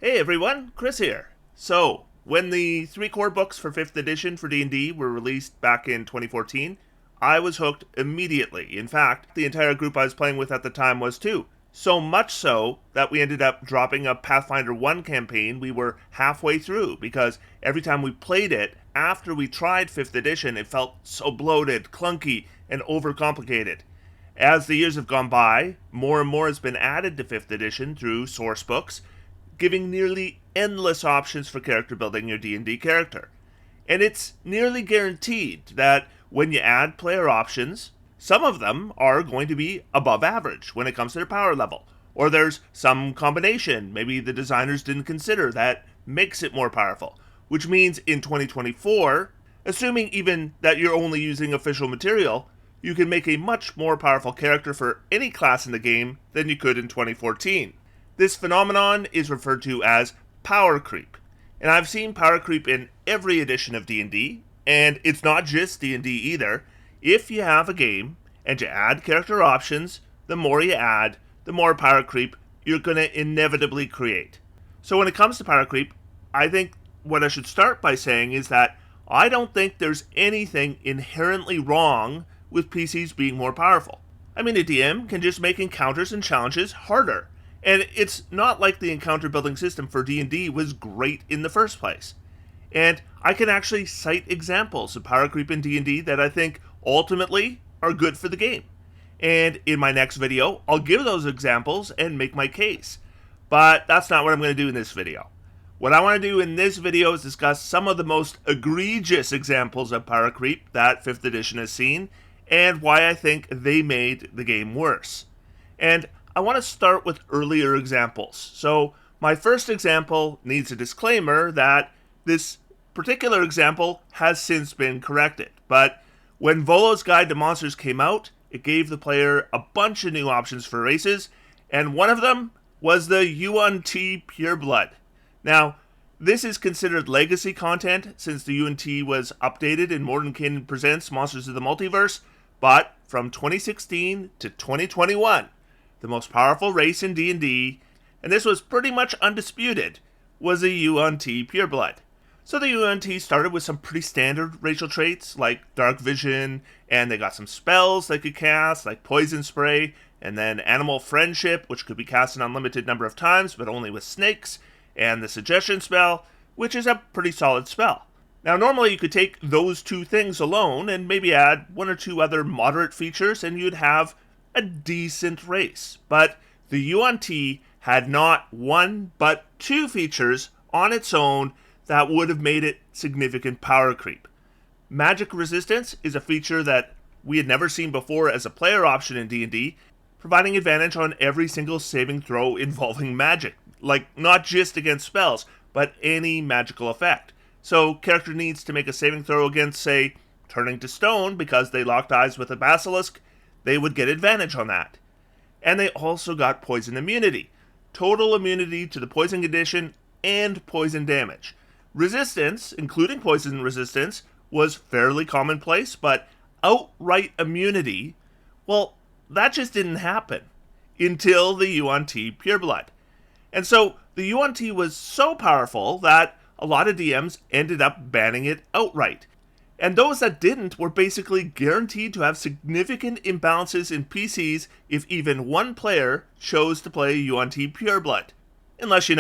Hey everyone, Chris here. So, when the 3 core books for 5th edition for D&D were released back in 2014, I was hooked immediately. In fact, the entire group I was playing with at the time was too. So much so that we ended up dropping a Pathfinder 1 campaign we were halfway through because every time we played it, after we tried 5th edition, it felt so bloated, clunky, and overcomplicated. As the years have gone by, more and more has been added to 5th edition through source books, giving nearly endless options for character building your D&D character. And it's nearly guaranteed that when you add player options, some of them are going to be above average when it comes to their power level. Or there's some combination maybe the designers didn't consider that makes it more powerful. Which means in 2024, assuming even that you're only using official material, you can make a much more powerful character for any class in the game than you could in 2014. This phenomenon is referred to as power creep. And I've seen power creep in every edition of D&D, and it's not just D&D either. If you have a game and you add character options, the more you add, the more power creep you're going to inevitably create. So when it comes to power creep, I think what I should start by saying is that I don't think there's anything inherently wrong with PCs being more powerful. I mean, a DM can just make encounters and challenges harder. And it's not like the encounter building system for D&D was great in the first place. And I can actually cite examples of power creep in D&D that I think ultimately are good for the game. And in my next video, I'll give those examples and make my case. But that's not what I'm going to do in this video. What I want to do in this video is discuss some of the most egregious examples of power creep that 5th edition has seen, and why I think they made the game worse. And I want to start with earlier examples. So my first example needs a disclaimer that this particular example has since been corrected. But when Volo's Guide to Monsters came out, it gave the player a bunch of new options for races, and one of them was the UNT Pureblood. Now, this is considered legacy content since the UNT was updated in Mordenkainen Presents Monsters of the Multiverse, but from 2016 to 2021, the most powerful race in D&D, and this was pretty much undisputed, was a UNT Pureblood. So the UNT started with some pretty standard racial traits like dark vision, and they got some spells they could cast like poison spray, and then animal friendship, which could be cast an unlimited number of times but only with snakes, and the suggestion spell, which is a pretty solid spell. Now normally you could take those two things alone and maybe add one or two other moderate features and you'd have a decent race. But the UNT had not one but two features on its own that would have made it significant power creep. Magic resistance is a feature that we had never seen before as a player option in D&D, providing advantage on every single saving throw involving magic. Like, not just against spells, but any magical effect. So, character needs to make a saving throw against, say, turning to stone because they locked eyes with a basilisk, they would get advantage on that. And they also got poison immunity. Total immunity to the poison condition and poison damage. Resistance, including poison resistance, was fairly commonplace, but outright immunity, well, that just didn't happen until the UNT Pureblood. And so, the UNT was so powerful that a lot of DMs ended up banning it outright. And those that didn't were basically guaranteed to have significant imbalances in PCs if even one player chose to play UNT Pureblood. Unless,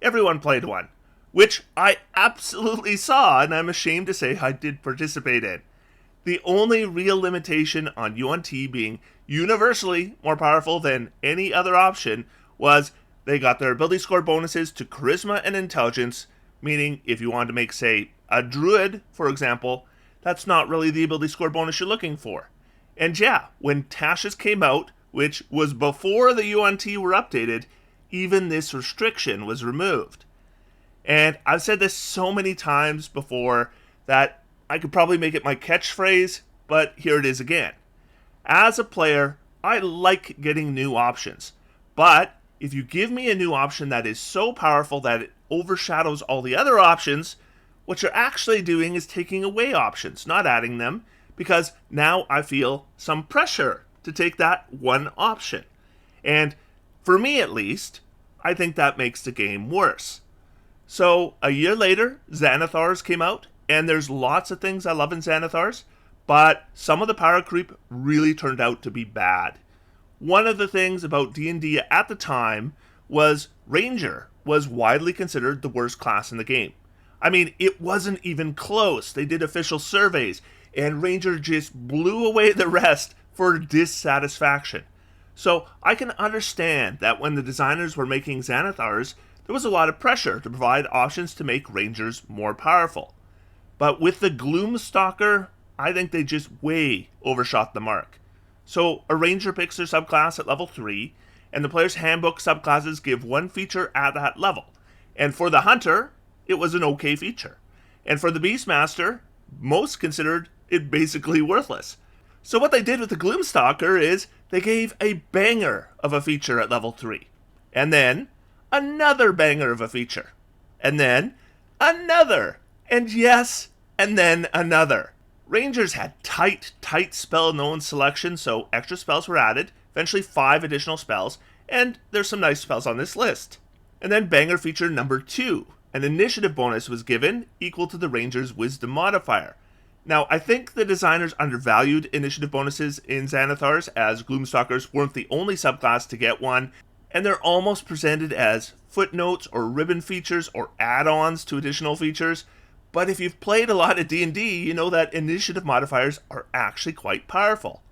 everyone played one. Which I absolutely saw, and I'm ashamed to say I did participate in. The only real limitation on UNT being universally more powerful than any other option was they got their ability score bonuses to charisma and intelligence, meaning if you wanted to make, say, a druid, for example, that's not really the ability score bonus you're looking for. And yeah, when Tasha's came out, which was before the UNT were updated, even this restriction was removed. And I've said this so many times before that I could probably make it my catchphrase, but here it is again. As a player, I like getting new options. But if you give me a new option that is so powerful that it overshadows all the other options, what you're actually doing is taking away options, not adding them, because now I feel some pressure to take that one option. And for me at least, I think that makes the game worse. So, a year later, Xanathars came out, and there's lots of things I love in Xanathars, but some of the power creep really turned out to be bad. One of the things about D&D at the time was Ranger was widely considered the worst class in the game. I mean, it wasn't even close. They did official surveys, and Ranger just blew away the rest for dissatisfaction. So I can understand that when the designers were making Xanathars, there was a lot of pressure to provide options to make Rangers more powerful. But with the Gloomstalker, I think they just way overshot the mark. So a Ranger picks their subclass at level 3, and the player's handbook subclasses give one feature at that level. And for the Hunter, it was an okay feature. And for the Beastmaster, most considered it basically worthless. So what they did with the Gloomstalker is they gave a banger of a feature at level 3. And then another banger of a feature. And then another. And yes, and then another. Rangers had tight spell known selection, so extra spells were added, eventually 5 additional spells, and there's some nice spells on this list. And then banger feature number 2, an initiative bonus was given equal to the Ranger's wisdom modifier. Now, I think the designers undervalued initiative bonuses in Xanathars, as Gloomstalkers weren't the only subclass to get one, and they're almost presented as footnotes or ribbon features or add-ons to additional features. But if you've played a lot of D&D, you know that initiative modifiers are actually quite powerful.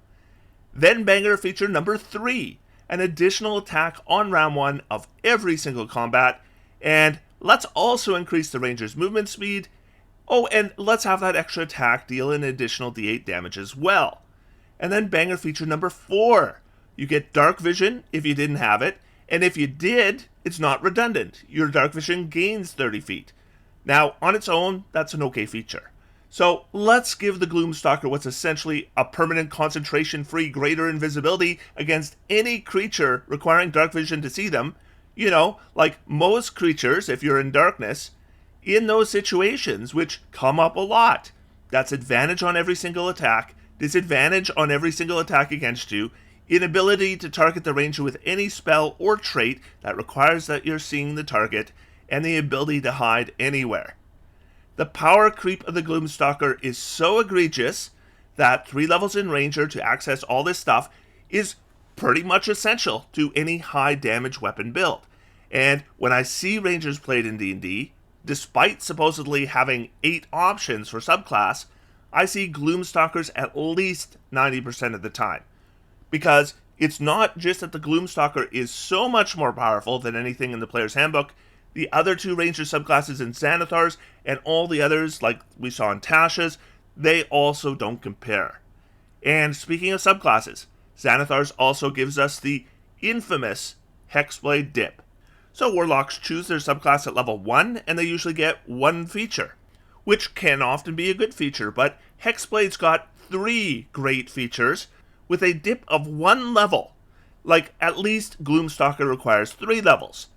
Then banger feature number 3, an additional attack on round 1 of every single combat, and let's also increase the Ranger's movement speed. Oh, and let's have that extra attack deal an additional d8 damage as well. And then banger feature number 4, you get dark vision if you didn't have it, and if you did, it's not redundant. Your dark vision gains 30 feet. Now, on its own, that's an okay feature. So let's give the Gloomstalker what's essentially a permanent concentration-free greater invisibility against any creature requiring dark vision to see them. You know, like most creatures, if you're in darkness, in those situations, which come up a lot. That's advantage on every single attack, disadvantage on every single attack against you, inability to target the Ranger with any spell or trait that requires that you're seeing the target, and the ability to hide anywhere. The power creep of the Gloomstalker is so egregious that 3 levels in Ranger to access all this stuff is pretty much essential to any high damage weapon build. And when I see Rangers played in D&D, despite supposedly having 8 options for subclass, I see Gloomstalkers at least 90% of the time. Because it's not just that the Gloomstalker is so much more powerful than anything in the player's handbook. The other 2 Ranger subclasses in Xanathars and all the others, like we saw in Tasha's, they also don't compare. And speaking of subclasses, Xanathars also gives us the infamous Hexblade dip. So Warlocks choose their subclass at level 1, and they usually get 1 feature, which can often be a good feature, but Hexblade's got 3 great features with a dip of 1 level. Like, at least Gloomstalker requires 3 levels.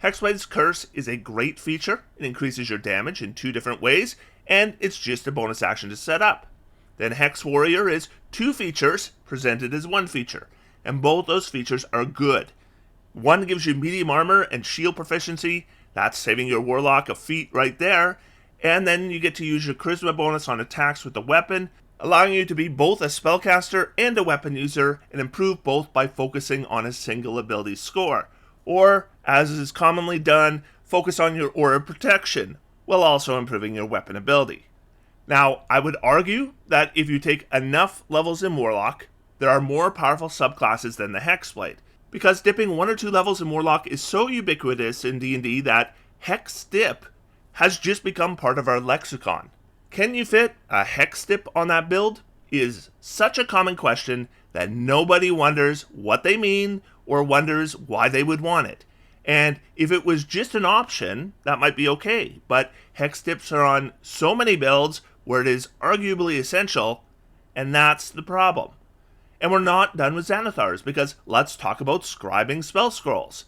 Hexblade's Curse is a great feature. It increases your damage in 2 different ways, and it's just a bonus action to set up. Then Hex Warrior is 2 features presented as 1 feature, and both those features are good. One gives you medium armor and shield proficiency, that's saving your Warlock a feat right there, and then you get to use your Charisma bonus on attacks with the weapon, allowing you to be both a spellcaster and a weapon user, and improve both by focusing on a single ability score. Or, as is commonly done, focus on your aura protection, while also improving your weapon ability. Now, I would argue that if you take enough levels in Warlock, there are more powerful subclasses than the Hexblade, because dipping 1 or 2 levels in Warlock is so ubiquitous in D&D that Hex Dip has just become part of our lexicon. Can you fit a Hex Dip on that build? Is such a common question that nobody wonders what they mean or wonders why they would want it. And if it was just an option, that might be okay, but Hex Dips are on so many builds where it is arguably essential, and that's the problem. And we're not done with Xanathars, because let's talk about scribing spell scrolls.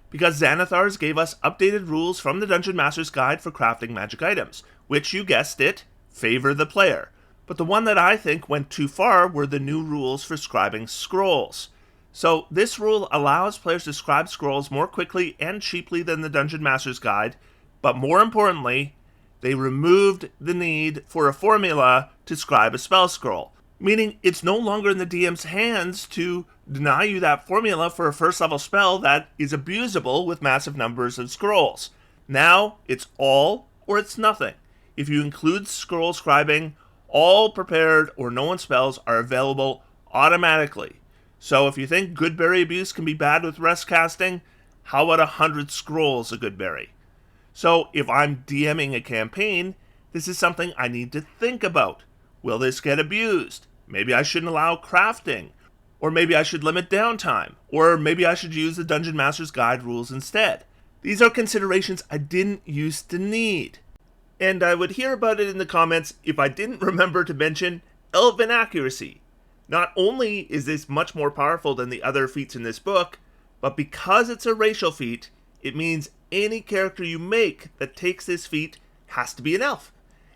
Because Xanathars gave us updated rules from the Dungeon Master's Guide for crafting magic items, which, you guessed it, favor the player. But the one that I think went too far were the new rules for scribing scrolls. So this rule allows players to scribe scrolls more quickly and cheaply than the Dungeon Master's Guide, but more importantly, they removed the need for a formula to scribe a spell scroll, meaning it's no longer in the DM's hands to deny you that formula for a first level spell that is abusable with massive numbers of scrolls. Now, it's all or it's nothing. If you include scroll scribing, all prepared or known spells are available automatically. So if you think Goodberry abuse can be bad with rest casting, how about 100 scrolls of Goodberry? So if I'm DMing a campaign, this is something I need to think about. Will this get abused? Maybe I shouldn't allow crafting. Or maybe I should limit downtime. Or maybe I should use the Dungeon Master's Guide rules instead. These are considerations I didn't used to need. And I would hear about it in the comments if I didn't remember to mention Elven Accuracy. Not only is this much more powerful than the other feats in this book, but because it's a racial feat, it means any character you make that takes this feat has to be an elf.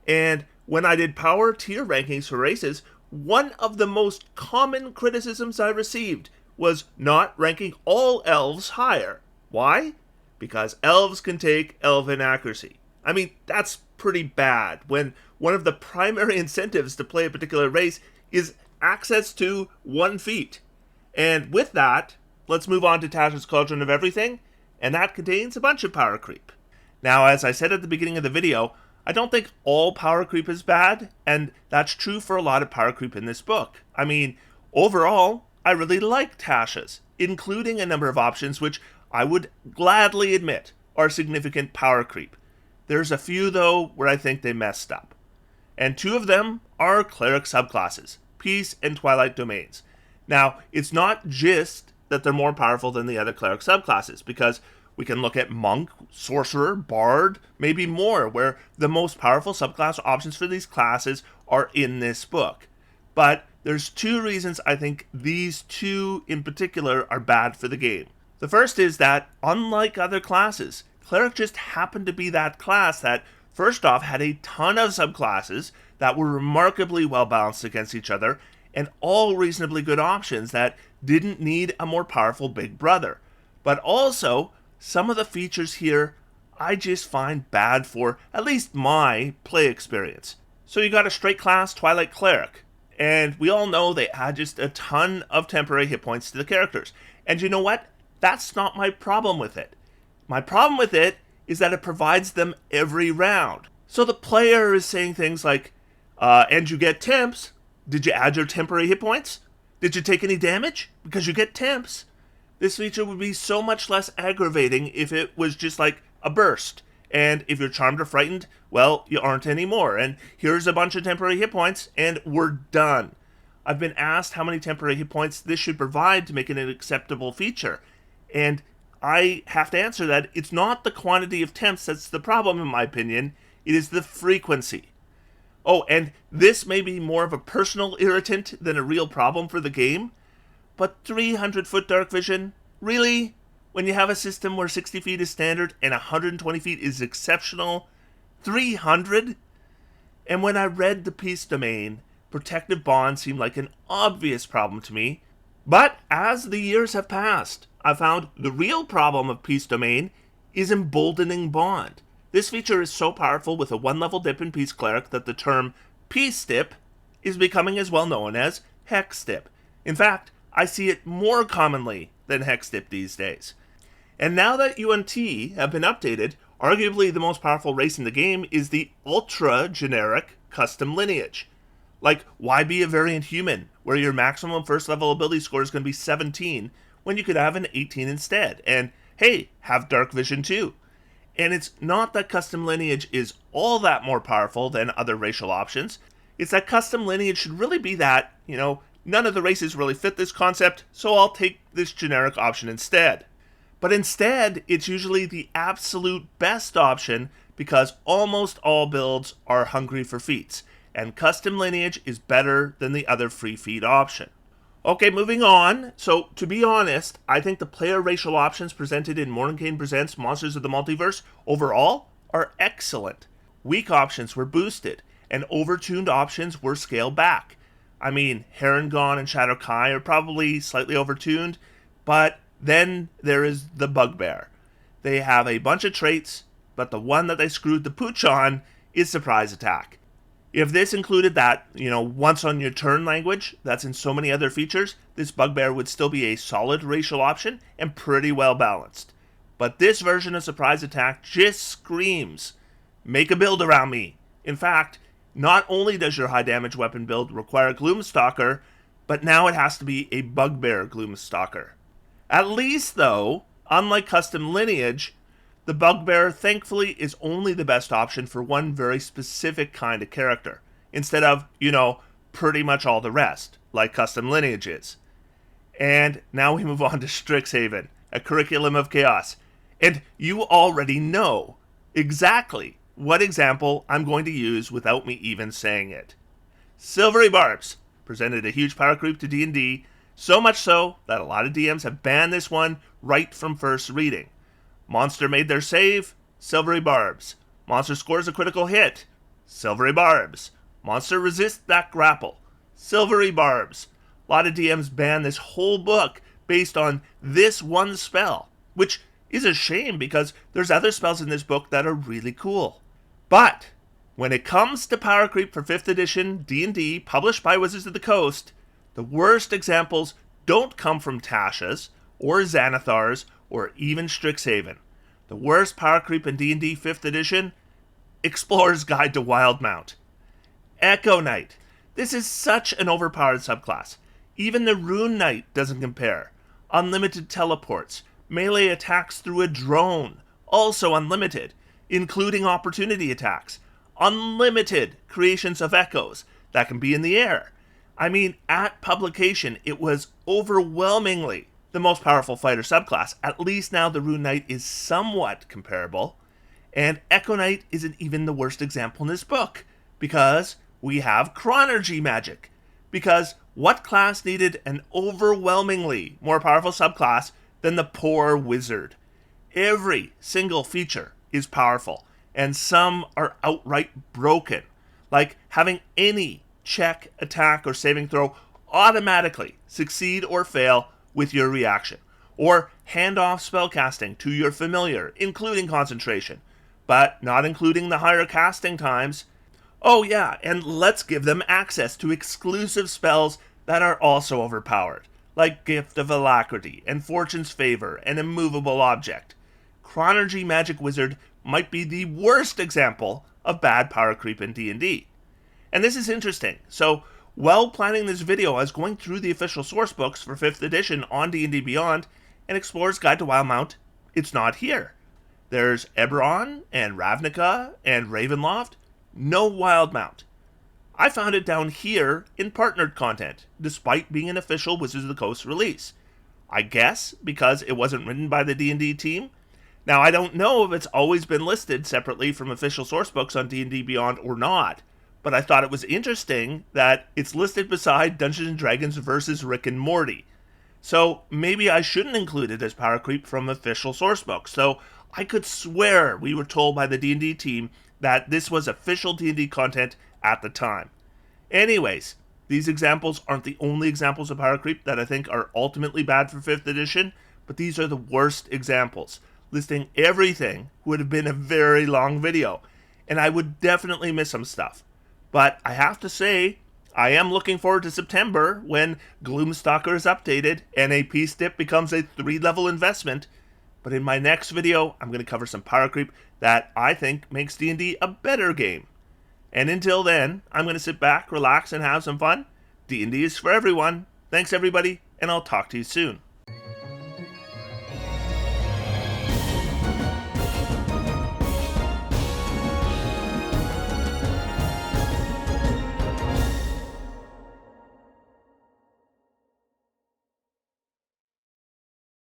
And when I did power tier rankings for races, one of the most common criticisms I received was not ranking all elves higher. Why? Because elves can take Elven Accuracy. I mean, that's pretty bad when one of the primary incentives to play a particular race is access to one feat. And with that, let's move on to Tasha's Cauldron of Everything, and that contains a bunch of power creep. Now, as I said at the beginning of the video, I don't think all power creep is bad, and that's true for a lot of power creep in this book. I mean, overall, I really like Tasha's, including a number of options which I would gladly admit are significant power creep. There's a few, though, where I think they messed up. And two of them are cleric subclasses, Peace and Twilight Domains. Now, it's not just that they're more powerful than the other cleric subclasses, because we can look at Monk, Sorcerer, Bard, maybe more, where the most powerful subclass options for these classes are in this book. But there's two reasons I think these two in particular are bad for the game. The first is that, unlike other classes, Cleric just happened to be that class that, first off, had a ton of subclasses that were remarkably well balanced against each other, and all reasonably good options that didn't need a more powerful big brother. But also, some of the features here I just find bad for at least my play experience. So you got a straight class Twilight Cleric, and we all know they add just a ton of temporary hit points to the characters. And you know what? That's not my problem with it. My problem with it is that it provides them every round. So the player is saying things like, and you get temps. Did you add your temporary hit points? Did you take any damage? Because you get temps. This feature would be so much less aggravating if it was just like a burst. And if you're charmed or frightened, well, you aren't anymore. And here's a bunch of temporary hit points, and we're done. I've been asked how many temporary hit points this should provide to make it an acceptable feature. And I have to answer that it's not the quantity of temps that's the problem, in my opinion. It is the frequency. Oh, and this may be more of a personal irritant than a real problem for the game, but 300-foot dark vision? Really? When you have a system where 60 feet is standard and 120 feet is exceptional? 300? And when I read the Peace Domain, protective bond seemed like an obvious problem to me. But as the years have passed, I found the real problem of Peace Domain is emboldening bond. This feature is so powerful with a one-level dip in Peace Cleric that the term Peace Dip is becoming as well known as Hex Dip. In fact, I see it more commonly than Hex Dip these days. And now that UNT have been updated, arguably the most powerful race in the game is the ultra-generic custom lineage. Like, why be a variant human, where your maximum first level ability score is going to be 17, when you could have an 18 instead? And, hey, have dark vision too. And it's not that custom lineage is all that more powerful than other racial options. It's that custom lineage should really be that, none of the races really fit this concept, so I'll take this generic option instead. But instead, it's usually the absolute best option because almost all builds are hungry for feats, and custom lineage is better than the other free feat option. Okay, moving on. So, to be honest, I think the player racial options presented in Mordenkainen Presents Monsters of the Multiverse overall are excellent. Weak options were boosted, and overtuned options were scaled back. I mean, Harengon and Shadow Kai are probably slightly overtuned, but then there is the Bugbear. They have a bunch of traits, but the one that they screwed the pooch on is Surprise Attack. If this included that, once on your turn language that's in so many other features, this Bugbear would still be a solid racial option and pretty well balanced. But this version of Surprise Attack just screams, make a build around me. In fact, not only does your high damage weapon build require Gloomstalker, but now it has to be a Bugbear Gloomstalker. At least, though, unlike Custom Lineage, the Bugbear, thankfully, is only the best option for one very specific kind of character, instead of, pretty much all the rest, like Custom Lineage is. And now we move on to Strixhaven, a curriculum of chaos. And you already know exactly what example I'm going to use without me even saying it. Silvery Barbs presented a huge power creep to D&D, so much so that a lot of DMs have banned this one right from first reading. Monster made their save, Silvery Barbs. Monster scores a critical hit, Silvery Barbs. Monster resists that grapple, Silvery Barbs. A lot of DMs ban this whole book based on this one spell, which is a shame because there's other spells in this book that are really cool. But when it comes to power creep for 5th edition D&D published by Wizards of the Coast, the worst examples don't come from Tasha's or Xanathar's or even Strixhaven. The worst power creep in D&D 5th edition, Explorer's Guide to Wildemount. Echo Knight. This is such an overpowered subclass. Even the Rune Knight doesn't compare. Unlimited teleports, melee attacks through a drone, also unlimited, including opportunity attacks. Unlimited creations of echoes that can be in the air. I mean, at publication, it was overwhelmingly the most powerful fighter subclass. At least now the Rune Knight is somewhat comparable. And Echo Knight isn't even the worst example in this book, because we have Chronergy magic. Because what class needed an overwhelmingly more powerful subclass than the poor wizard? Every single feature is powerful, and some are outright broken, like having any check, attack, or saving throw automatically succeed or fail with your reaction, or hand off spellcasting to your familiar, including concentration, but not including the higher casting times. Oh yeah, and let's give them access to exclusive spells that are also overpowered, like Gift of Alacrity and Fortune's Favor and Immovable Object. Chronergy Magic Wizard might be the worst example of bad power creep in D&D. And this is interesting. So, while planning this video, I was going through the official source books for 5th edition on D&D Beyond, and Explorer's Guide to Wildemount, it's not here. There's Eberron, and Ravnica, and Ravenloft, no Wildemount. I found it down here in partnered content, despite being an official Wizards of the Coast release. I guess because it wasn't written by the D&D team. Now, I don't know if it's always been listed separately from official source books on D&D Beyond or not, but I thought it was interesting that it's listed beside Dungeons & Dragons versus Rick and Morty. So maybe I shouldn't include it as power creep from official source books. So I could swear we were told by the D&D team that this was official D&D content at the time. Anyways, these examples aren't the only examples of power creep that I think are ultimately bad for 5th edition, but these are the worst examples. Listing everything would have been a very long video, and I would definitely miss some stuff. But I have to say, I am looking forward to September when Gloomstalker is updated and a peace dip becomes a 3-level investment. But in my next video, I'm going to cover some power creep that I think makes D&D a better game. And until then, I'm going to sit back, relax, and have some fun. D&D is for everyone. Thanks everybody, and I'll talk to you soon.